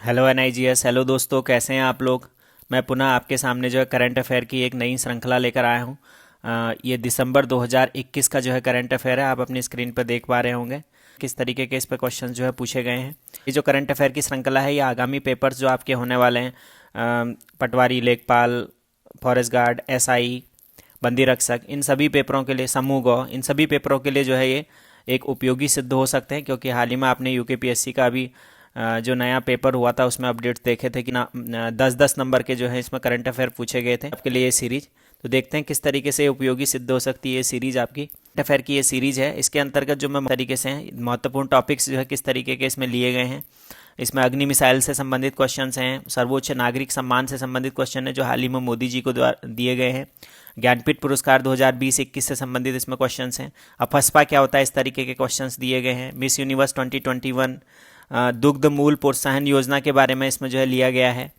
Hello NIGS। Hello दोस्तों, कैसे हैं आप लोग। मैं पुनः आपके सामने जो है करंट अफेयर की एक नई श्रृंखला लेकर आया हूँ। ये दिसंबर 2021 का जो है करंट अफेयर है, आप अपनी स्क्रीन पर देख पा रहे होंगे किस तरीके के इस पर क्वेश्चन जो है पूछे गए हैं। ये जो करंट अफेयर की श्रृंखला है, ये आगामी पेपर्स जो आपके होने वाले हैं, पटवारी, लेखपाल, फॉरेस्ट गार्ड, SI, बंदी रक्षक, इन सभी पेपरों के लिए, समूह गौ, इन सभी पेपरों के लिए जो है ये एक उपयोगी सिद्ध हो सकते हैं। क्योंकि हाल ही में आपने UKPSC का भी जो नया पेपर हुआ था उसमें अपडेट्स देखे थे कि ना 10-10 नंबर के जो है इसमें करंट अफेयर पूछे गए थे आपके लिए ये सीरीज। तो देखते हैं किस तरीके से उपयोगी सिद्ध हो सकती है ये सीरीज आपकी। करंट अफेयर की ये सीरीज है, इसके अंतर्गत जो मैं तरीके से हैं महत्वपूर्ण टॉपिक्स जो है किस तरीके के इसमें लिए गए हैं। इसमें अग्नि मिसाइल से संबंधित क्वेश्चंस हैं, सर्वोच्च नागरिक सम्मान से संबंधित क्वेश्चन है जो हाल ही में मोदी जी को द्वारा दिए गए हैं, ज्ञानपीठ पुरस्कार 2020-21 से संबंधित इसमें क्वेश्चंस हैं, अफस्पा क्या होता है इस तरीके के क्वेश्चंस दिए गए हैं, मिस यूनिवर्स 2021, दुग्ध मूल प्रोत्साहन योजना के बारे में इसमें जो है लिया गया है,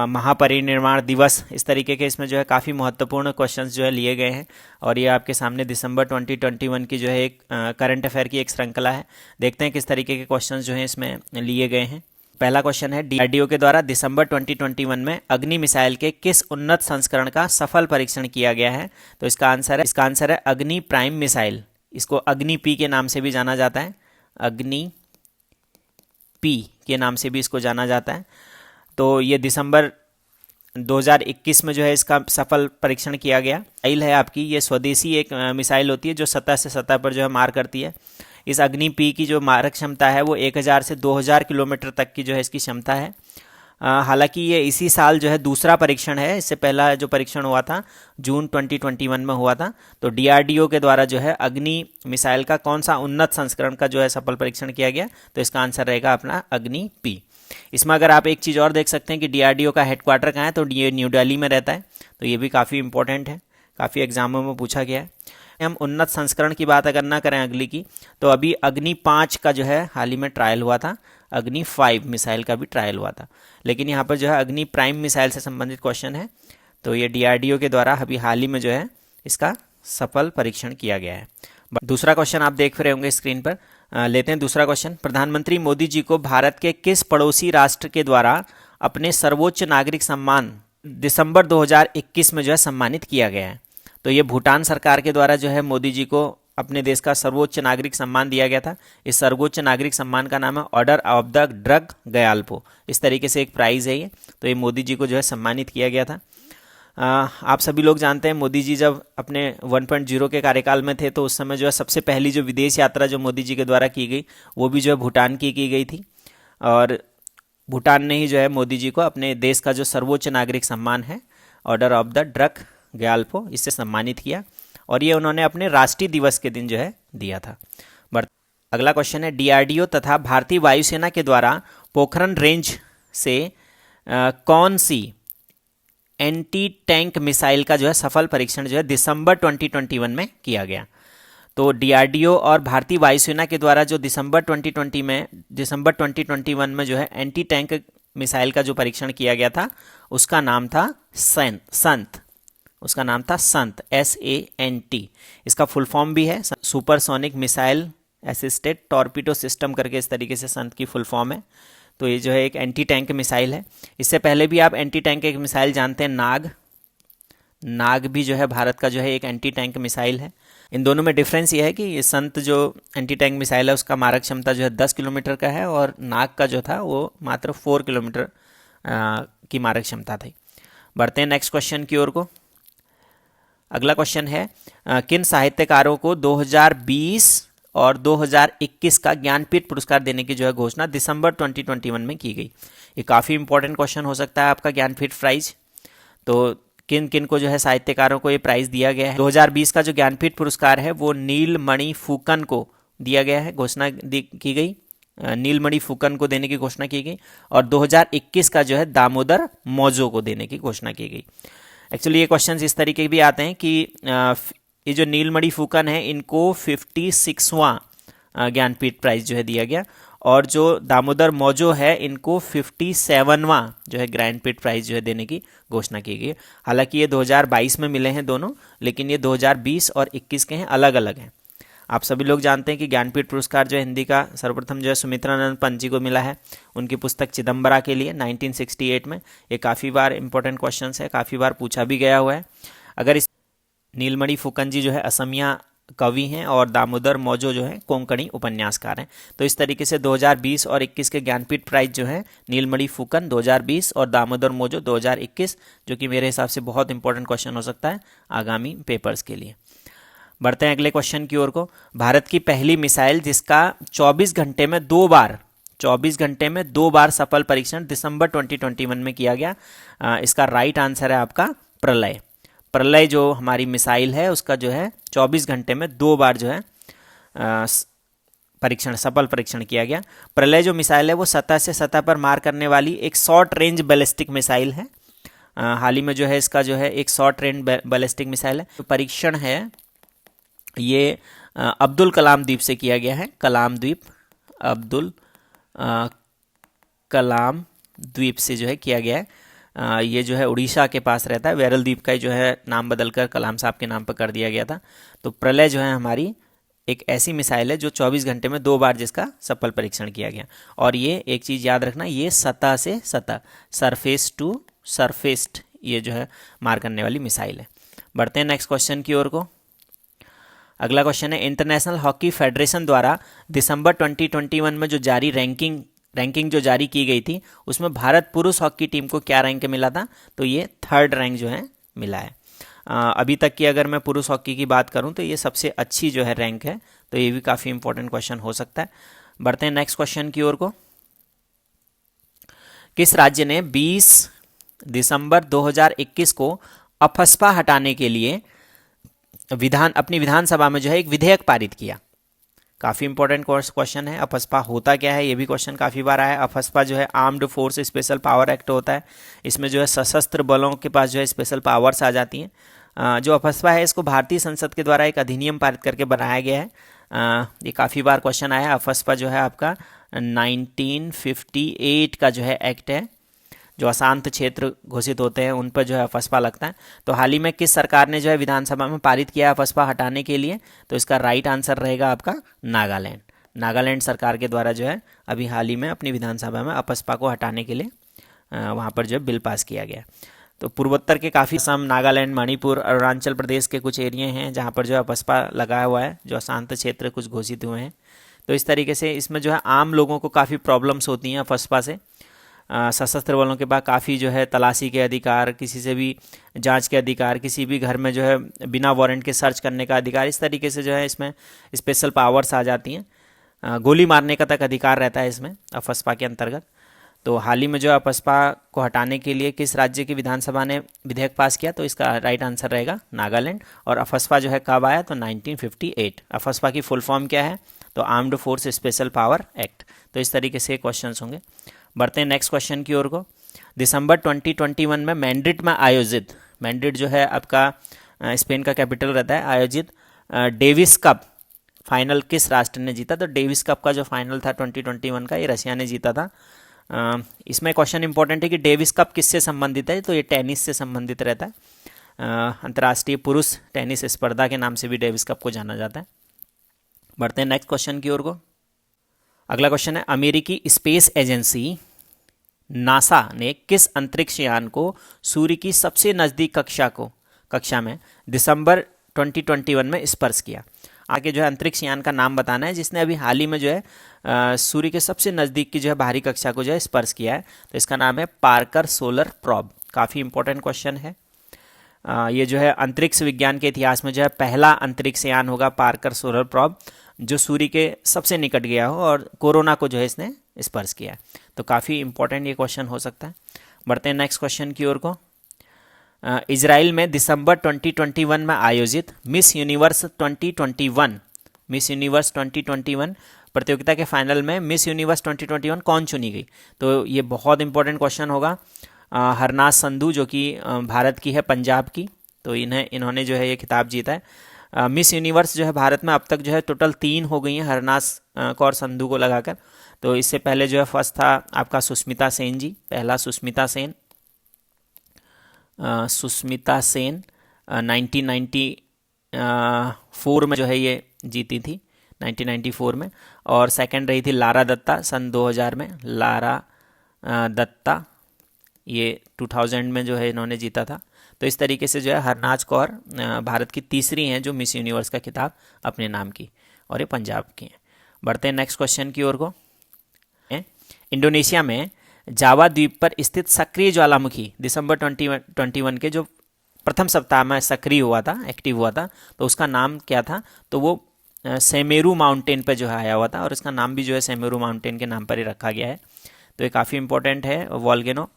महापरिनिर्वाण दिवस, इस तरीके के इसमें जो है काफ़ी महत्वपूर्ण क्वेश्चंस जो है लिए गए हैं। और ये आपके सामने दिसंबर 2021 की जो है एक करंट अफेयर की एक श्रृंखला है। देखते हैं किस तरीके के क्वेश्चंस जो हैं इसमें लिए गए हैं। पहला क्वेश्चन है, DRDO के द्वारा दिसंबर 2021 में अग्नि मिसाइल के किस उन्नत संस्करण का सफल परीक्षण किया गया है। तो इसका आंसर है अग्नि प्राइम मिसाइल। इसको अग्नि P के नाम से भी जाना जाता है, अग्नि P के नाम से भी इसको जाना जाता है। तो ये दिसंबर 2021 में जो है इसका सफल परीक्षण किया गया। मिसाइल है आपकी, ये स्वदेशी एक मिसाइल होती है जो सतह से सतह पर जो है मार करती है। इस अग्नि P की जो मारक क्षमता है वो 1000 से 2000 किलोमीटर तक की जो है इसकी क्षमता है। हालांकि ये इसी साल जो है दूसरा परीक्षण है, इससे पहला जो परीक्षण हुआ था जून 2021 में हुआ था। तो DRDO के द्वारा जो है अग्नि मिसाइल का कौन सा उन्नत संस्करण का जो है सफल परीक्षण किया गया। तो इसका आंसर रहेगा अपना अग्नि P। इसमें अगर आप एक चीज़ और देख सकते हैं कि DRDO का हेडक्वार्टर कहाँ है, तो ये न्यू दिल्ली में रहता है। तो ये भी काफ़ी इंपॉर्टेंट है, काफ़ी एग्जामों में पूछा गया है। हम उन्नत संस्करण की बात अगर ना करें अगली की, तो अभी अग्नि 5 का जो है हाल ही में ट्रायल हुआ था, अग्नि 5 मिसाइल का भी ट्रायल हुआ था। लेकिन यहाँ पर जो है अग्नि प्राइम मिसाइल से संबंधित क्वेश्चन है। तो ये DRDO के द्वारा अभी हाल ही में जो है इसका सफल परीक्षण किया गया है। दूसरा क्वेश्चन आप देख रहे होंगे स्क्रीन पर। लेते हैं दूसरा क्वेश्चन। प्रधानमंत्री मोदी जी को भारत के किस पड़ोसी राष्ट्र के द्वारा अपने सर्वोच्च नागरिक सम्मान दिसंबर 2021 में जो है सम्मानित किया गया है। तो ये भूटान सरकार के द्वारा जो है मोदी जी को अपने देश का सर्वोच्च नागरिक सम्मान दिया गया था। इस सर्वोच्च नागरिक सम्मान का नाम है ऑर्डर ऑफ द ड्रग गयाल्पो, इस तरीके से एक प्राइज़ है ये। तो ये मोदी जी को जो है सम्मानित किया गया था। आप सभी लोग जानते हैं मोदी जी जब अपने 1.0 के कार्यकाल में थे तो उस समय जो है सबसे पहली जो विदेश यात्रा जो मोदी जी के द्वारा की गई वो भी जो है भूटान की गई थी। और भूटान ने ही जो है मोदी जी को अपने देश का जो सर्वोच्च नागरिक सम्मान है ऑर्डर ऑफ द ड्रग गयाल्पो, इससे सम्मानित किया। और ये उन्होंने अपने राष्ट्रीय दिवस के दिन जो है दिया था। अगला क्वेश्चन है, DRDO तथा भारतीय वायुसेना के द्वारा पोखरण रेंज से कौन सी एंटी टैंक मिसाइल का जो है सफल परीक्षण जो है दिसंबर 2021 में किया गया। तो DRDO और भारतीय वायुसेना के द्वारा जो दिसंबर 2021 में जो है एंटी टैंक मिसाइल का जो परीक्षण किया गया था उसका नाम था संत। उसका नाम था संत, SANT। इसका फुल फॉर्म भी है supersonic missile assisted torpedo system करके, इस तरीके से संत की फुल फॉर्म है। तो ये जो है एक एंटी टैंक मिसाइल है। इससे पहले भी आप एंटी टैंक एक मिसाइल जानते हैं, नाग भी जो है भारत का जो है एक एंटी टैंक मिसाइल है। इन दोनों में डिफरेंस ये है कि ये संत जो एंटी टैंक मिसाइल है उसका मारक क्षमता जो है 10 किलोमीटर का है और नाग का जो था वो मात्र 4 किलोमीटर की मारक क्षमता थी। बढ़ते हैं नेक्स्ट क्वेश्चन की ओर को। अगला क्वेश्चन है, किन साहित्यकारों को 2020 और 2021 का ज्ञानपीठ पुरस्कार देने की जो है घोषणा दिसंबर 2021 में की गई। ये काफ़ी इंपॉर्टेंट क्वेश्चन हो सकता है आपका ज्ञानपीठ प्राइज। तो किन किन को जो है साहित्यकारों को ये प्राइज़ दिया गया है। 2020 का जो ज्ञानपीठ पुरस्कार है वो नीलमणि फूकन को दिया गया है, घोषणा की गई, नीलमणि फूकन को देने की घोषणा की गई। और 2021 का जो है दामोदर मौजो को देने की घोषणा की गई। एक्चुअली ये क्वेश्चन इस तरीके भी आते हैं कि ये जो नीलमणि फूकन है इनको 56वां ज्ञानपीठ प्राइज जो है दिया गया और जो दामोदर मौजो है इनको 57वां जो है ज्ञानपीठ प्राइज जो है देने की घोषणा की गई। हालांकि ये 2022 में मिले हैं दोनों, लेकिन ये 2020 और 21 के हैं, अलग अलग हैं। आप सभी लोग जानते हैं कि ज्ञानपीठ पुरस्कार जो है हिंदी का सर्वप्रथम जो है सुमित्रानंद पंत जी को मिला है उनकी पुस्तक चिदम्बरा के लिए 1968 में। ये काफ़ी बार इंपॉर्टेंट क्वेश्चन है, काफ़ी बार पूछा भी गया हुआ है। अगर इस नीलमणि फुकन जी जो है असमिया कवि हैं और दामोदर मौजो जो है कोंकणी उपन्यासकार हैं। तो इस तरीके से 2020 और 21 के ज्ञानपीठ प्राइज जो है नीलमणि फुकन 2020 और दामोदर मौजो 2021, जो कि मेरे हिसाब से बहुत इंपॉर्टेंट क्वेश्चन हो सकता है आगामी पेपर्स के लिए। बढ़ते हैं अगले क्वेश्चन की ओर को। भारत की पहली मिसाइल जिसका 24 घंटे में 2 बार सफल परीक्षण दिसंबर 2021 में किया गया, इसका राइट आंसर है आपका प्रलय। प्रलय जो हमारी मिसाइल है उसका जो है 24 घंटे में 2 बार जो है सफल परीक्षण किया गया। प्रलय जो मिसाइल है वो सतह से सतह पर मार करने वाली एक शॉर्ट रेंज बैलिस्टिक मिसाइल है। हाल ही में जो है इसका जो है एक शॉर्ट रेंज बैलिस्टिक मिसाइल है। परीक्षण है ये अब्दुल कलाम द्वीप से किया गया है। कलाम द्वीप, अब्दुल कलाम द्वीप से जो है किया गया है। ये जो है उड़ीसा के पास रहता है। वेरल द्वीप का जो है नाम बदलकर कलाम साहब के नाम पर कर दिया गया था। तो प्रलय जो है हमारी एक ऐसी मिसाइल है जो 24 घंटे में 2 बार जिसका सफल परीक्षण किया गया। और ये एक चीज़ याद रखना, ये सतह से सतह, सरफेस टू सरफेस्ड ये जो है मार करने वाली मिसाइल है। बढ़ते हैं नेक्स्ट क्वेश्चन की ओर को। अगला क्वेश्चन है इंटरनेशनल हॉकी फेडरेशन द्वारा दिसंबर 2021 में जो जारी रैंकिंग जो जारी की गई थी उसमें भारत पुरुष हॉकी टीम को क्या रैंक मिला था? तो ये 3rd रैंक जो है मिला है। अभी तक की अगर मैं पुरुष हॉकी की बात करूं तो ये सबसे अच्छी जो है रैंक है। तो ये भी काफ़ी इंपॉर्टेंट क्वेश्चन हो सकता है। बढ़ते हैं नेक्स्ट क्वेश्चन की ओर को। किस राज्य ने 20 दिसंबर 2021 को अफस्पा हटाने के लिए अपनी विधानसभा में जो है एक विधेयक पारित किया? काफ़ी इंपॉर्टेंट क्वेश्चन है। अफस्पा होता क्या है, ये भी क्वेश्चन काफ़ी बार आया है। अफस्पा जो है armed force special power act होता है। इसमें जो है सशस्त्र बलों के पास जो है स्पेशल पावर्स आ जाती हैं। जो अफस्पा है इसको भारतीय संसद के द्वारा एक अधिनियम पारित करके बनाया गया है। ये काफ़ी बार क्वेश्चन आया है। अफस्पा जो है आपका 1958 का जो है एक्ट है। जो अशांत क्षेत्र घोषित होते हैं उन पर जो है अफस्पा लगता है। तो हाल ही में किस सरकार ने जो है विधानसभा में पारित किया अफस्पा हटाने के लिए? तो इसका राइट आंसर रहेगा आपका नागालैंड। नागालैंड सरकार के द्वारा जो है अभी हाल ही में अपनी विधानसभा में अफस्पा को हटाने के लिए वहाँ पर जो है बिल पास किया गया। तो पूर्वोत्तर के काफ़ी असम, नागालैंड, मणिपुर, अरुणाचल प्रदेश के कुछ एरिए हैं जहाँ पर जो है अफस्पा लगा हुआ है, जो अशांत क्षेत्र कुछ घोषित हुए हैं। तो इस तरीके से इसमें जो है आम लोगों को काफ़ी प्रॉब्लम्स होती हैं अफस्पा से। सशस्त्र बलों के पास काफ़ी जो है तलाशी के अधिकार, किसी से भी जांच के अधिकार, किसी भी घर में जो है बिना वारंट के सर्च करने का अधिकार, इस तरीके से जो है इसमें स्पेशल पावर्स आ जाती हैं। गोली मारने का तक अधिकार रहता है इसमें अफस्पा के अंतर्गत। तो हाल ही में जो अफस्पा को हटाने के लिए किस राज्य की विधानसभा ने विधेयक पास किया? तो इसका राइट आंसर रहेगा नागालैंड। और अफस्पा जो है कब आया? तो 1958। अफस्पा की फुल फॉर्म क्या है? तो armed force special power act. तो इस तरीके से क्वेश्चन होंगे। बढ़ते हैं नेक्स्ट क्वेश्चन की ओर को। दिसंबर 2021 में मैड्रिड जो है आपका स्पेन का कैपिटल रहता है, आयोजित डेविस कप फाइनल किस राष्ट्र ने जीता? तो डेविस कप का जो फाइनल था 2021 का, ये रशिया ने जीता था। इसमें क्वेश्चन इंपॉर्टेंट है कि डेविस कप किससे संबंधित है? तो ये टेनिस से संबंधित रहता है। अंतर्राष्ट्रीय पुरुष टेनिस स्पर्धा के नाम से भी डेविस कप को जाना जाता है। बढ़ते हैं नेक्स्ट क्वेश्चन की ओर को। अगला क्वेश्चन है अमेरिकी स्पेस एजेंसी नासा ने किस अंतरिक्ष यान को सूर्य की सबसे नज़दीक कक्षा में दिसंबर 2021 में स्पर्श किया? आगे जो है अंतरिक्ष यान का नाम बताना है जिसने अभी हाल ही में जो है सूर्य के सबसे नज़दीक की जो है बाहरी कक्षा को जो है स्पर्श किया है। तो इसका नाम है पार्कर सोलर प्रोब। काफ़ी इंपॉर्टेंट क्वेश्चन है। ये जो है अंतरिक्ष विज्ञान के इतिहास में जो है पहला अंतरिक्ष यान होगा पार्कर सोलर प्रोब, जो सूर्य के सबसे निकट गया हो और कोरोना को जो है इसने स्पर्श किया। तो काफ़ी इंपॉर्टेंट ये क्वेश्चन हो सकता है। बढ़ते हैं नेक्स्ट क्वेश्चन की ओर को। इजराइल में दिसंबर 2021 में आयोजित मिस यूनिवर्स 2021 प्रतियोगिता के फाइनल में मिस यूनिवर्स 2021 कौन चुनी गई? तो ये बहुत इंपॉर्टेंट क्वेश्चन होगा। हरनाज संधू जो कि भारत की है, पंजाब की, तो इन्होंने जो है ये खिताब जीता है। मिस यूनिवर्स जो है भारत में अब तक जो है टोटल 3 हो गई हैं हरनाज कौर संधू को लगाकर। तो इससे पहले जो है फर्स्ट था आपका सुष्मिता सेन जी, पहला सुष्मिता सेन 1994 में जो है ये जीती थी। 1994 में। और सेकंड रही थी लारा दत्ता सन 2000 में, लारा दत्ता, ये 2000 में जो है इन्होंने जीता था। तो इस तरीके से जो है हरनाज कौर भारत की तीसरी हैं जो मिस यूनिवर्स का खिताब अपने नाम की, और ये पंजाब की हैं। बढ़ते हैं नेक्स्ट क्वेश्चन की ओर को। इंडोनेशिया में जावा द्वीप पर स्थित सक्रिय ज्वालामुखी दिसंबर 2021 के जो प्रथम सप्ताह में सक्रिय हुआ था, एक्टिव हुआ था, तो उसका नाम क्या था? तो वो सेमेरू माउंटेन पर जो है आया हुआ था, और इसका नाम भी जो है सेमेरू माउंटेन के नाम पर ही रखा गया है। तो ये काफ़ी इंपॉर्टेंट है वॉल्केनो,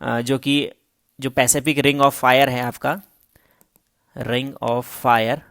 जो कि जो पैसिफिक रिंग ऑफ फायर है आपका, ring of fire,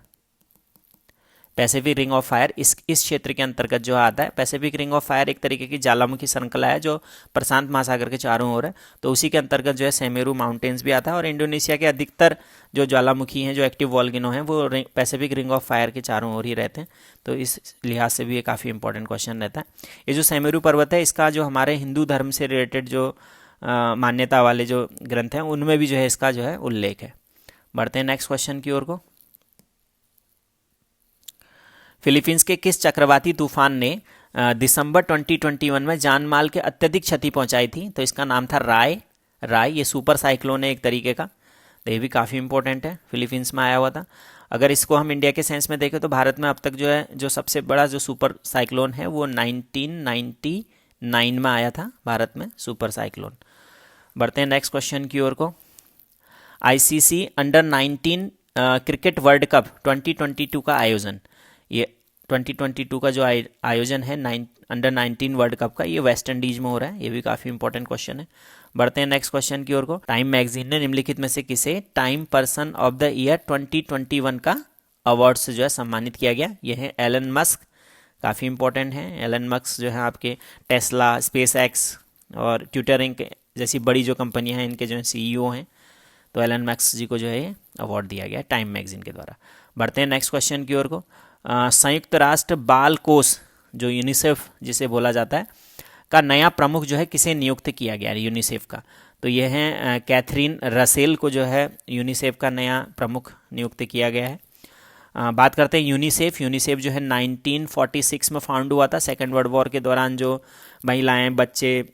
Pacific ring of fire इस क्षेत्र के अंतर्गत जो आता है। पैसिफिक रिंग ऑफ फायर एक तरीके की ज्वालामुखी श्रृंखला है जो प्रशांत महासागर के चारों ओर है, तो उसी के अंतर्गत जो है सेमेरू माउंटेन्स भी आता है। और इंडोनेशिया के अधिकतर जो ज्वालामुखी हैं, जो एक्टिव वॉल्केनो हैं, वो पैसिफिक रिंग ऑफ फायर के चारों ओर ही रहते हैं। तो इस लिहाज से भी ये काफ़ी इंपॉर्टेंट क्वेश्चन रहता है। ये जो सेमेरू पर्वत है, इसका जो हमारे हिंदू धर्म से रिलेटेड जो मान्यता वाले जो ग्रंथ हैं, उनमें भी जो है इसका जो है उल्लेख है। बढ़ते हैं नेक्स्ट क्वेश्चन की ओर को। फिलीपींस के किस चक्रवाती तूफान ने दिसंबर 2021 में जान माल के अत्यधिक क्षति पहुंचाई थी? तो इसका नाम था राय। राय ये सुपर साइक्लोन है एक तरीके का, तो ये भी काफ़ी इंपॉर्टेंट है, फिलीपींस में आया हुआ था। अगर इसको हम इंडिया के सेंस में देखें तो भारत में अब तक जो है जो सबसे बड़ा जो सुपर साइक्लोन है वो 1999 में आया था भारत में, सुपर साइक्लोन। बढ़ते हैं नेक्स्ट क्वेश्चन की ओर को। ICC under 19 cricket world cup 2022 का आयोजन, ये 2022 का जो आयोजन है अंडर 19 वर्ल्ड कप का, ये वेस्ट इंडीज में हो रहा है। ये भी काफ़ी इंपॉर्टेंट क्वेश्चन है। बढ़ते हैं नेक्स्ट क्वेश्चन की ओर को। टाइम मैगजीन ने निम्नलिखित में से किसे time person of the year 2021 का अवार्ड से जो है सम्मानित किया गया? ये है एलन मस्क, काफ़ी इंपॉर्टेंट है। एलन मस्क जो है आपके टेस्ला, स्पेस एक्स और ट्विटर इंक जैसी बड़ी जो कंपनियां हैं, इनके जो है सीईओ हैं। तो एलन मस्क जी को जो है ये अवार्ड दिया गया टाइम मैगजीन के द्वारा। बढ़ते हैं नेक्स्ट क्वेश्चन की ओर को। संयुक्त राष्ट्र बाल कोष जो यूनिसेफ जिसे बोला जाता है का नया प्रमुख जो है किसे नियुक्त किया गया है यूनिसेफ का? तो ये है कैथरीन रसेल को जो है यूनिसेफ का नया प्रमुख नियुक्त किया गया है। बात करते हैं यूनिसेफ। यूनिसेफ जो है 1946 में फाउंड हुआ था। सेकेंड वर्ल्ड वॉर के दौरान जो महिलाएं, बच्चे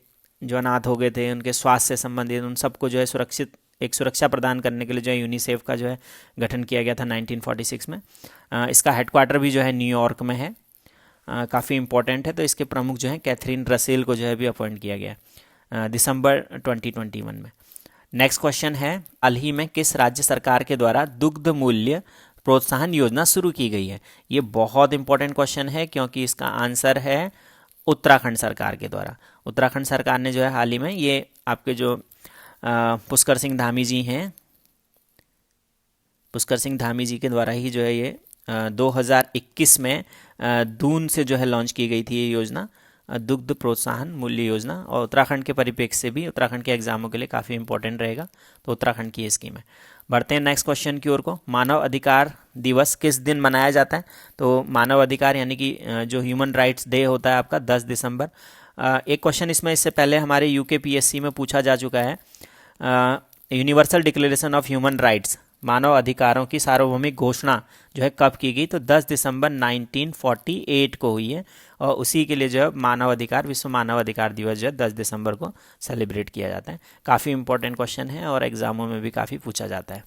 जो अनाथ हो गए थे, उनके स्वास्थ्य से संबंधित उन सबको जो है सुरक्षा प्रदान करने के लिए जो है यूनिसेफ का जो है गठन किया गया था 1946 में। इसका हेडक्वार्टर भी जो है न्यूयॉर्क में है। काफ़ी इंपॉर्टेंट है। तो इसके प्रमुख जो है कैथरीन रसेल को जो है भी अपॉइंट किया गया दिसंबर 2021 में। नेक्स्ट क्वेश्चन है, हाल ही में किस राज्य सरकार के द्वारा दुग्ध मूल्य प्रोत्साहन योजना शुरू की गई है? ये बहुत इंपॉर्टेंट क्वेश्चन है क्योंकि इसका आंसर है उत्तराखंड सरकार के द्वारा। उत्तराखंड सरकार ने जो है हाल ही में ये आपके जो पुष्कर सिंह धामी जी हैं, पुष्कर सिंह धामी जी के द्वारा ही जो है ये 2021 में दून से जो है लॉन्च की गई थी ये योजना, दुग्ध प्रोत्साहन मूल्य योजना। और उत्तराखंड के परिप्रेक्ष्य से भी उत्तराखंड के एग्जामों के लिए काफ़ी इंपॉर्टेंट रहेगा, तो उत्तराखंड की ये स्कीम है। बढ़ते हैं नेक्स्ट क्वेश्चन की ओर को। मानव अधिकार दिवस किस दिन मनाया जाता है? तो मानव अधिकार यानी कि जो ह्यूमन राइट्स डे होता है आपका 10 दिसंबर। एक क्वेश्चन इसमें इससे पहले हमारे यूकेपीएससी में पूछा जा चुका है। Universal declaration of human rights, मानव अधिकारों की सार्वभौमिक घोषणा जो है कब की गई? तो 10 दिसंबर 1948 को हुई है। और उसी के लिए जो है मानव अधिकार, विश्व मानव अधिकार दिवस जो है 10 दिसंबर को सेलिब्रेट किया जाता है। काफ़ी इंपॉर्टेंट क्वेश्चन है और एग्जामों में भी काफ़ी पूछा जाता है।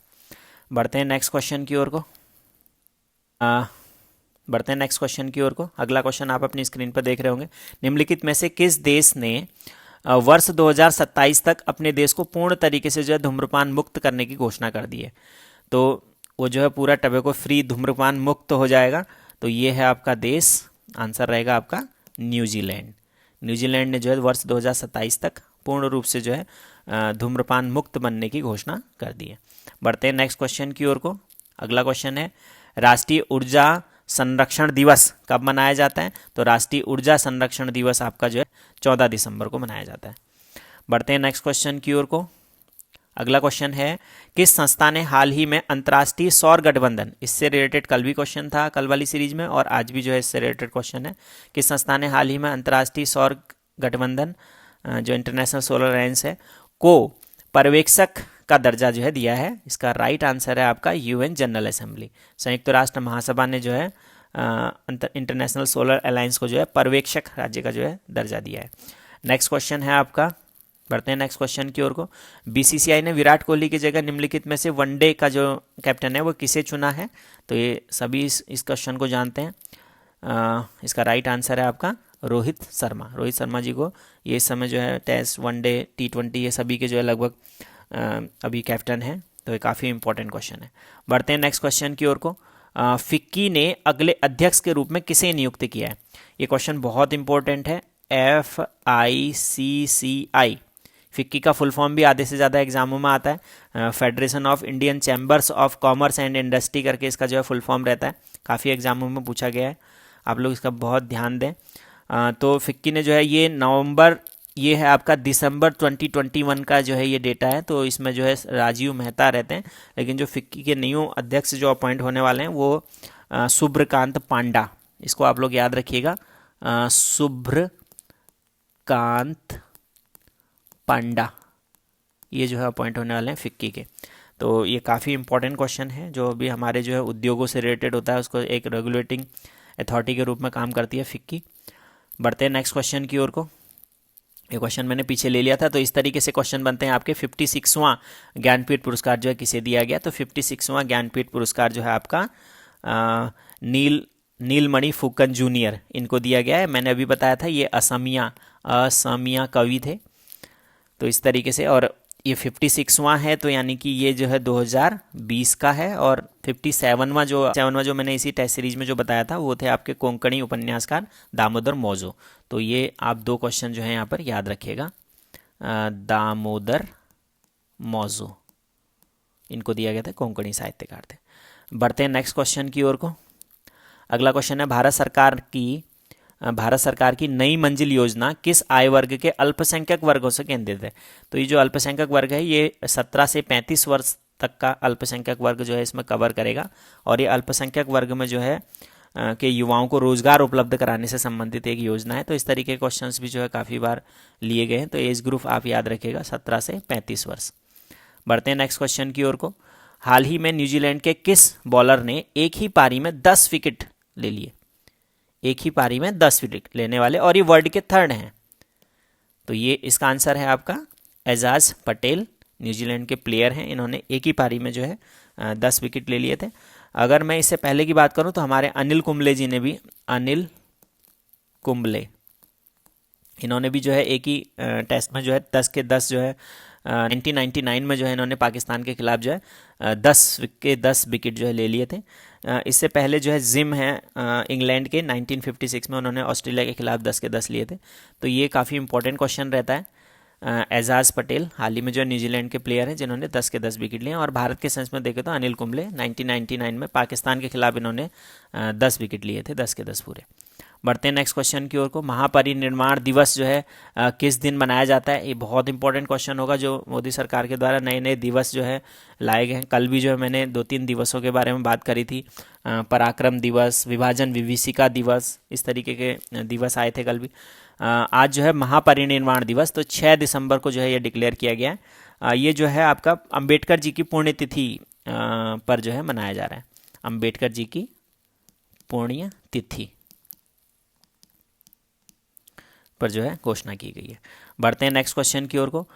बढ़ते हैं नेक्स्ट क्वेश्चन की ओर को। बढ़ते हैं नेक्स्ट क्वेश्चन की ओर को। अगला क्वेश्चन आप अपनी स्क्रीन पर देख रहे होंगे। निम्नलिखित में से किस देश ने वर्ष 2027 तक अपने देश को पूर्ण तरीके से जो है धूम्रपान मुक्त करने की घोषणा कर दी है? तो वो जो है पूरा टबैको फ्री धूम्रपान मुक्त हो जाएगा। तो ये है आपका देश, आंसर रहेगा आपका न्यूजीलैंड। न्यूजीलैंड ने जो है वर्ष 2027 तक पूर्ण रूप से जो है धूम्रपान मुक्त बनने की घोषणा कर दी है। बढ़ते हैं नेक्स्ट क्वेश्चन की ओर को। अगला क्वेश्चन है, राष्ट्रीय ऊर्जा संरक्षण दिवस कब मनाया जाता है? तो राष्ट्रीय ऊर्जा संरक्षण दिवस आपका जो है 14 दिसंबर को मनाया जाता है। बढ़ते हैं नेक्स्ट क्वेश्चन की ओर को। अगला क्वेश्चन है, किस संस्था ने हाल ही में अंतर्राष्ट्रीय सौर गठबंधन, इससे रिलेटेड कल भी क्वेश्चन था कल वाली सीरीज में और आज भी जो है इससे रिलेटेड क्वेश्चन है, किस संस्था ने हाल ही में अंतर्राष्ट्रीय सौर गठबंधन जो इंटरनेशनल सोलर अलायंस है को पर्यवेक्षक का दर्जा जो है दिया है? इसका राइट आंसर है आपका यूएन जनरल असेंबली। संयुक्त राष्ट्र महासभा ने जो है इंटरनेशनल सोलर अलायंस को जो है पर्यवेक्षक राज्य का जो है दर्जा दिया है। नेक्स्ट क्वेश्चन है आपका, बढ़ते हैं नेक्स्ट क्वेश्चन की ओर को। बीसीसीआई ने विराट कोहली की जगह निम्नलिखित में से वनडे का जो कैप्टन है वो किसे चुना है? तो ये सभी इस क्वेश्चन को जानते हैं। इसका राइट आंसर है आपका रोहित शर्मा। रोहित शर्मा जी को ये इस समय जो है टेस्ट, वनडे, T20 ये सभी के जो है लगभग अभी कैप्टन है। तो ये काफ़ी इंपॉर्टेंट क्वेश्चन है। बढ़ते हैं नेक्स्ट क्वेश्चन की ओर को। फिक्की ने अगले अध्यक्ष के रूप में किसे नियुक्त किया है? ये क्वेश्चन बहुत इंपॉर्टेंट है। FICCI, फिक्की का फुल फॉर्म भी आधे से ज़्यादा एग्जामों में आता है। Federation of Indian chambers of commerce and industry करके इसका जो है फुल फॉर्म रहता है। काफ़ी एग्जामों में पूछा गया है, आप लोग इसका बहुत ध्यान दें। तो फिक्की ने जो है ये है आपका दिसंबर 2021 का जो है ये डेटा है। तो इसमें जो है राजीव मेहता रहते हैं, लेकिन जो फिक्की के न्यू अध्यक्ष जो अपॉइंट होने वाले हैं वो सुब्रकांत पांडा, इसको आप लोग याद रखिएगा, सुब्रकांत पांडा, ये जो है अपॉइंट होने वाले हैं फिक्की के। तो ये काफ़ी इंपॉर्टेंट क्वेश्चन है जो भी हमारे जो है उद्योगों से रिलेटेड होता है, उसको एक रेगुलेटिंग अथॉरिटी के रूप में काम करती है फिक्की। बढ़ते हैं नेक्स्ट क्वेश्चन की ओर को। ये क्वेश्चन मैंने पीछे ले लिया था। तो इस तरीके से क्वेश्चन बनते हैं आपके। 56वां ज्ञानपीठ पुरस्कार जो है किसे दिया गया? तो 56वां ज्ञानपीठ पुरस्कार जो है आपका नीलमणि फुकन जूनियर, इनको दिया गया है। मैंने अभी बताया था ये असमिया कवि थे। तो इस तरीके से, और ये 56वां है, तो यानी कि ये जो है 2020 का है। और 57वां जो मैंने इसी टेस्ट सीरीज में जो बताया था वो थे आपके कोंकणी उपन्यासकार दामोदर मौजो। तो ये आप दो क्वेश्चन जो है यहाँ पर याद रखिएगा, दामोदर मौजो, इनको दिया गया था, कोंकणी साहित्यकार थे। बढ़ते हैं नेक्स्ट क्वेश्चन की ओर को। अगला क्वेश्चन है, भारत सरकार की नई मंजिल योजना किस आय वर्ग के अल्पसंख्यक वर्गों से केंद्रित है? तो ये जो अल्पसंख्यक वर्ग है ये 17 से 35 वर्ष तक का अल्पसंख्यक वर्ग जो है इसमें कवर करेगा। और ये अल्पसंख्यक वर्ग में जो है के युवाओं को रोजगार उपलब्ध कराने से संबंधित एक योजना है। तो इस तरीके के क्वेश्चंस भी जो है काफ़ी बार लिए गए हैं। तो एज ग्रुप आप याद रखिएगा 17 से 35 वर्ष। बढ़ते हैं नेक्स्ट क्वेश्चन की ओर को। हाल ही में न्यूजीलैंड के किस बॉलर ने एक ही पारी में 10 विकेट ले लिए? एक ही पारी में 10 विकेट लेने वाले, और ये वर्ल्ड के थर्ड हैं। तो ये इसका आंसर है आपका एजाज पटेल, न्यूजीलैंड के प्लेयर हैं। इन्होंने एक ही पारी में जो है 10 विकेट ले लिए थे। अगर मैं इससे पहले की बात करूं तो हमारे अनिल कुंबले जी ने भी, अनिल कुंबले, इन्होंने भी जो है एक ही टेस्ट में जो है 10 के 10 जो है 1999 में जो है इन्होंने पाकिस्तान के खिलाफ जो है 10 के 10 विकेट जो है ले लिए थे। इससे पहले जो है जिम है इंग्लैंड के 1956 में, उन्होंने ऑस्ट्रेलिया के खिलाफ 10 के 10 लिए थे। तो ये काफ़ी इंपॉर्टेंट क्वेश्चन रहता है। एजाज पटेल हाल ही में जो न्यूजीलैंड के प्लेयर हैं जिन्होंने 10 के 10 विकेट लिए हैं। और भारत के सेंस में देखें तो अनिल कुंबले 1999 में पाकिस्तान के खिलाफ इन्होंने 10 विकेट लिए थे, 10 के 10 पूरे। बढ़ते हैं नेक्स्ट क्वेश्चन की ओर को। महापरिनिर्वाण दिवस जो है किस दिन मनाया जाता है? ये बहुत इंपॉर्टेंट क्वेश्चन होगा, जो मोदी सरकार के द्वारा नए नए दिवस जो है लाए गए हैं। कल भी जो है मैंने 2-3 दिवसों के बारे में बात करी थी। पराक्रम दिवस, विभाजन विभीषिका दिवस, इस तरीके के दिवस आए थे कल भी। आज जो है महापरिनिर्वाण दिवस, तो 6 दिसंबर को जो है ये डिक्लेयर किया गया है। ये जो है आपका अंबेडकर जी की पुण्यतिथि पर जो है मनाया जा रहा है। अंबेडकर जी की पुण्य तिथि पर जो है घोषणा की गई है। बढ़ते हैं नेक्स्ट क्वेश्चन की ओर को।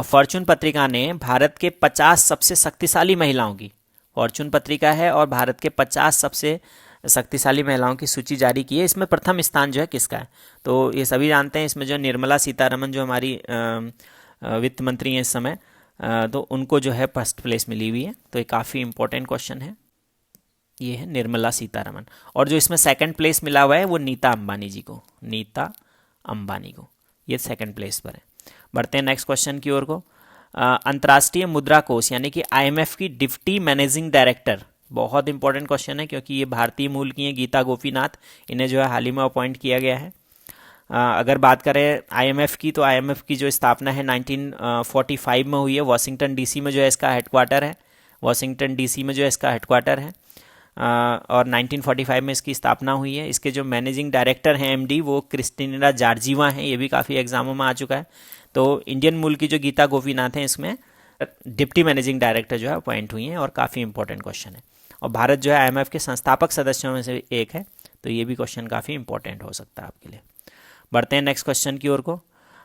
फॉर्च्यून पत्रिका ने भारत के 50 सबसे शक्तिशाली महिलाओं की, फॉर्च्यून पत्रिका है और भारत के 50 सबसे शक्तिशाली महिलाओं की सूची जारी की है। इसमें प्रथम स्थान जो है किसका है? तो ये सभी जानते हैं, इसमें जो निर्मला सीतारमन जो हमारी वित्त मंत्री हैं इस समय, तो उनको जो है फर्स्ट प्लेस मिली हुई है। तो ये काफ़ी इंपॉर्टेंट क्वेश्चन है। ये है निर्मला सीतारमन। और जो इसमें सेकंड प्लेस मिला हुआ है वो नीता अंबानी जी को, नीता अंबानी को, ये सेकंड प्लेस पर है। बढ़ते हैं नेक्स्ट क्वेश्चन की ओर को। अंतर्राष्ट्रीय मुद्रा कोष यानी कि IMF की डिप्टी मैनेजिंग डायरेक्टर, बहुत इंपॉर्टेंट क्वेश्चन है क्योंकि ये भारतीय मूल की हैं, गीता गोपीनाथ, इन्हें जो है हाल ही में अपॉइंट किया गया है। अगर बात करें IMF की, तो IMF की जो स्थापना है 1945 में हुई है। वॉशिंगटन DC में जो है इसका हेडक्वार्टर है, वॉशिंगटन DC में जो है इसका हेडक्वार्टर है। और 1945 में इसकी स्थापना हुई है। इसके जो मैनेजिंग डायरेक्टर हैं MD वो क्रिस्टिना जॉर्जीवा हैं, ये भी काफ़ी एग्जामों में आ चुका है। तो इंडियन मूल की जो गीता गोपीनाथ हैं इसमें डिप्टी मैनेजिंग डायरेक्टर जो है अपॉइंट हुई हैं, और काफ़ी इंपॉर्टेंट क्वेश्चन है। और भारत जो है IMF के संस्थापक सदस्यों में से एक है। तो ये भी क्वेश्चन काफ़ी इंपॉर्टेंट हो सकता है आपके लिए। बढ़ते हैं नेक्स्ट क्वेश्चन की ओर को।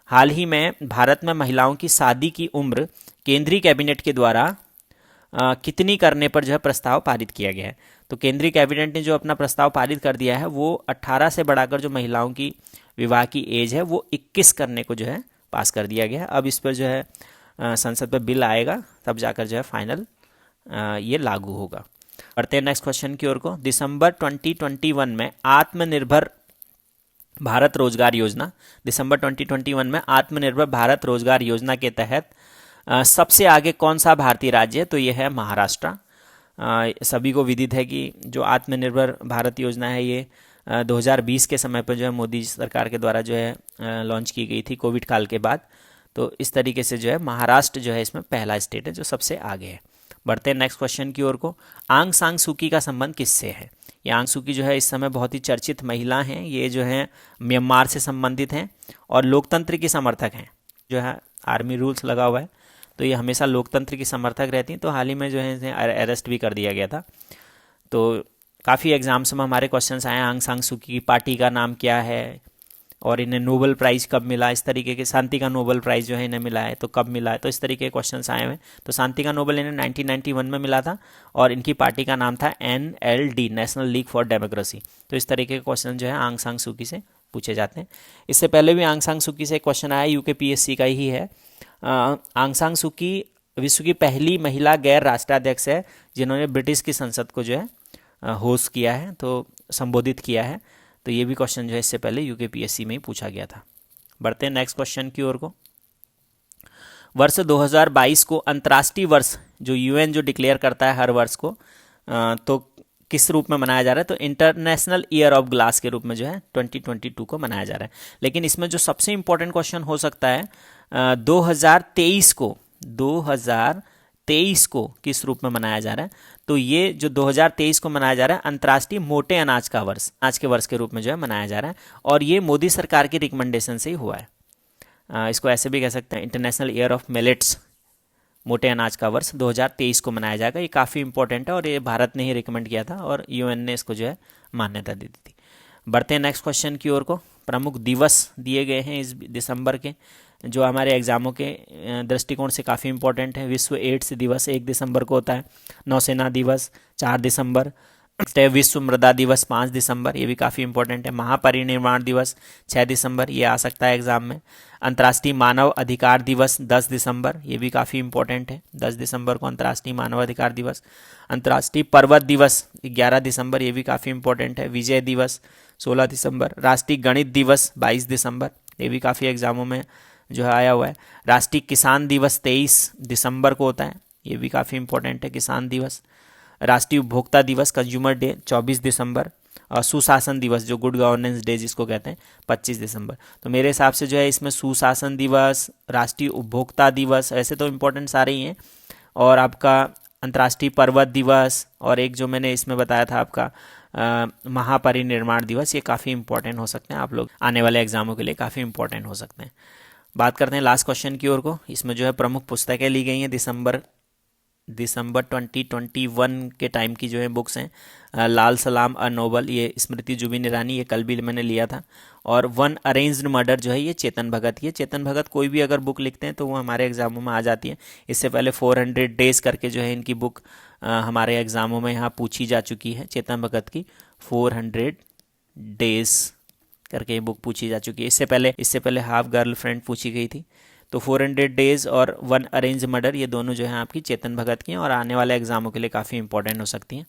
हाल ही में भारत में महिलाओं की शादी की उम्र केंद्रीय कैबिनेट के द्वारा कितनी करने पर जो है प्रस्ताव पारित किया गया है। तो केंद्रीय कैबिनेट ने जो अपना प्रस्ताव पारित कर दिया है वो 18 से बढ़ाकर जो महिलाओं की विवाह की एज है वो 21 करने को जो है पास कर दिया गया है। अब इस पर जो है संसद में बिल आएगा, तब जाकर जो है फाइनल ये लागू होगा। बढ़ते हैं नेक्स्ट क्वेश्चन की ओर को। दिसंबर 2021 में आत्मनिर्भर भारत रोजगार योजना, दिसंबर 2021 में आत्मनिर्भर भारत रोजगार योजना के तहत सबसे आगे कौन सा भारतीय राज्य है। तो ये है महाराष्ट्र। सभी को विदित है कि जो आत्मनिर्भर भारत योजना है ये 2020 के समय पर जो है मोदी सरकार के द्वारा जो है लॉन्च की गई थी कोविड काल के बाद। तो इस तरीके से जो है महाराष्ट्र जो है इसमें पहला स्टेट है जो सबसे आगे है। बढ़ते हैं नेक्स्ट क्वेश्चन की ओर को। आंग सांग सूकी का संबंध किससे है। ये आंग सूकी जो है इस समय बहुत ही चर्चित महिला हैं। ये जो है म्यांमार से संबंधित हैं और लोकतंत्र की समर्थक हैं। जो है आर्मी रूल्स लगा हुआ है तो ये हमेशा लोकतंत्र की समर्थक रहती हैं। तो हाल ही में जो है इन्हें अरेस्ट भी कर दिया गया था। तो काफ़ी एग्जाम्स में हमारे क्वेश्चंस आए आंग सांग सूकी की पार्टी का नाम क्या है और इन्हें नोबेल प्राइज़ कब मिला, इस तरीके के शांति का नोबेल प्राइज़ जो है इन्हें मिला है तो कब मिला है, तो इस तरीके के क्वेश्चंस आए हुए। तो शांति का नोबेल इन्हें 1991 में मिला था और इनकी पार्टी का नाम था NLD, national league for democracy. तो इस तरीके के क्वेश्चन जो है आंग सांग सूकी से पूछे जाते हैं। इससे पहले भी आंग सांग सूकी से एक क्वेश्चन आया, UKPSC का ही है। आंग सांग सूकी विश्व की पहली महिला गैर राष्ट्राध्यक्ष है जिन्होंने ब्रिटिश की संसद को जो है होस्ट किया है, तो संबोधित किया है। तो ये भी क्वेश्चन जो है इससे पहले UKPSC में ही पूछा गया था। बढ़ते हैं नेक्स्ट क्वेश्चन की ओर को। वर्ष 2022 को अंतर्राष्ट्रीय वर्ष जो UN जो डिक्लेयर करता है हर वर्ष को, तो किस रूप में मनाया जा रहा है। तो इंटरनेशनल ईयर ऑफ ग्लास के रूप में जो है 2022 को मनाया जा रहा है। लेकिन इसमें जो सबसे इंपॉर्टेंट क्वेश्चन हो सकता है 2023 को किस रूप में मनाया जा रहा है। तो ये जो 2023 को मनाया जा रहा है अंतर्राष्ट्रीय मोटे अनाज का वर्ष, अनाज के वर्ष के रूप में जो है मनाया जा रहा है और ये मोदी सरकार की रिकमेंडेशन से ही हुआ है। इसको ऐसे भी कह सकते हैं इंटरनेशनल ईयर ऑफ मिलेट्स, मोटे अनाज का वर्ष 2023 को मनाया जाएगा। ये काफ़ी इंपॉर्टेंट है और ये भारत ने ही रिकमेंड किया था और UN ने इसको जो है मान्यता दी थी। बढ़ते हैं नेक्स्ट क्वेश्चन की ओर को। प्रमुख दिवस दिए गए हैं इस दिसंबर के जो हमारे एग्जामों के दृष्टिकोण से काफ़ी इंपॉर्टेंट है। विश्व एड्स दिवस 1 दिसंबर को होता है, नौसेना दिवस 4 दिसंबर, विश्व मृदा दिवस 5 दिसंबर, ये भी काफ़ी इंपॉर्टेंट है। महापरिनिर्वाण दिवस 6 दिसंबर, ये आ सकता है एग्जाम में। अंतर्राष्ट्रीय मानव अधिकार दिवस 10 दिसंबर, ये भी काफ़ी इंपॉर्टेंट है। 10 दिसंबर को अंतर्राष्ट्रीय मानव अधिकार दिवस। अंतर्राष्ट्रीय पर्वत दिवस 11 दिसंबर, ये भी काफ़ी इंपॉर्टेंट है। विजय दिवस 16 दिसंबर। राष्ट्रीय गणित दिवस 22 दिसंबर, ये भी काफ़ी एग्जामों में जो है आया हुआ है। राष्ट्रीय किसान दिवस 23 दिसंबर को होता है, ये भी काफ़ी इंपॉर्टेंट है किसान दिवस। राष्ट्रीय उपभोक्ता दिवस कंज्यूमर डे 24 दिसंबर और सुशासन दिवस जो गुड गवर्नेंस डे जिसको कहते हैं 25 दिसंबर। तो मेरे हिसाब से जो है इसमें सुशासन दिवस, राष्ट्रीय उपभोक्ता दिवस ऐसे तो इम्पोर्टेंट सारे ही हैं और आपका अंतर्राष्ट्रीय पर्वत दिवस और एक जो मैंने इसमें बताया था आपका महापरिनिर्वाण दिवस, ये काफ़ी इंपॉर्टेंट हो सकते हैं। आप लोग आने वाले एग्जामों के लिए काफ़ी इंपॉर्टेंट हो सकते हैं। बात करते हैं लास्ट क्वेश्चन की ओर को। इसमें जो है प्रमुख पुस्तकें ली गई हैं दिसंबर 2021 के टाइम की जो है बुक्स हैं। लाल सलाम अ नोबल, ये स्मृति जुबिन ईरानी, ये कल भी मैंने लिया था। और वन अरेंज्ड मर्डर जो है ये चेतन भगत। ये चेतन भगत कोई भी अगर बुक लिखते हैं तो वो हमारे एग्जामों में आ जाती है। इससे पहले 400 डेज करके जो है इनकी बुक हमारे एग्जामों में यहाँ पूछी जा चुकी है। चेतन भगत की 400 डेज करके ये बुक पूछी जा चुकी है। इससे पहले हाफ गर्लफ्रेंड पूछी गई थी। तो 400 डेज और वन अरेंज मर्डर ये दोनों जो हैं आपकी चेतन भगत की हैं और आने वाले एग्जामों के लिए काफ़ी इंपॉर्टेंट हो सकती हैं।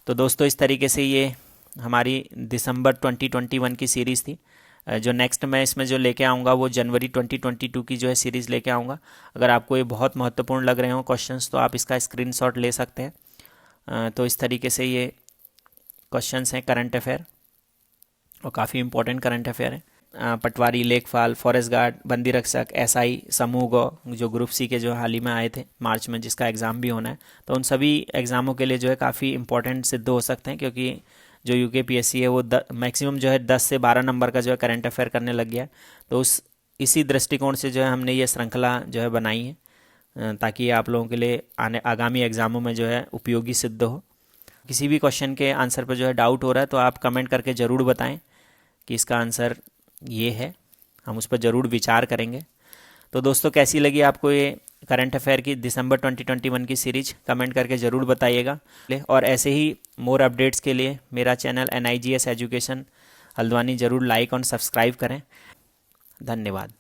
तो दोस्तों इस तरीके से ये हमारी दिसंबर 2021 की सीरीज़ थी। जो नेक्स्ट मैं इसमें जो लेके आऊँगा वो जनवरी 2022 की जो है सीरीज़ लेके आऊँगा। अगर आपको ये बहुत महत्वपूर्ण लग रहे हो क्वेश्चंस तो आप इसका स्क्रीनशॉट ले सकते हैं। तो इस तरीके से ये क्वेश्चंस हैं करंट अफेयर और काफ़ी इंपॉर्टेंट करंट अफेयर है। पटवारी, लेखपाल, फॉरेस्ट गार्ड, बंदी रक्षक, SI, समूह गौ जो ग्रुप C के जो हाल ही में आए थे मार्च में, जिसका एग्ज़ाम भी होना है, तो उन सभी एग्ज़ामों के लिए जो है काफ़ी इंपॉर्टेंट सिद्ध हो सकते हैं। क्योंकि जो UKPSC है वो मैक्सिमम जो है 10 से 12 नंबर का जो है करंट अफेयर करने लग गया है। तो इसी दृष्टिकोण से जो है हमने ये श्रृंखला जो है बनाई है ताकि आप लोगों के लिए आगामी एग्ज़ामों में जो है उपयोगी सिद्ध हो। किसी भी क्वेश्चन के आंसर पर जो है डाउट हो रहा है तो आप कमेंट करके ज़रूर बताएं कि इसका आंसर ये है, हम उस पर ज़रूर विचार करेंगे। तो दोस्तों कैसी लगी आपको ये करंट अफेयर की दिसंबर 2021 की सीरीज, कमेंट करके ज़रूर बताइएगा। और ऐसे ही मोर अपडेट्स के लिए मेरा चैनल NIGS एजुकेशन हल्द्वानी ज़रूर लाइक और सब्सक्राइब करें। धन्यवाद।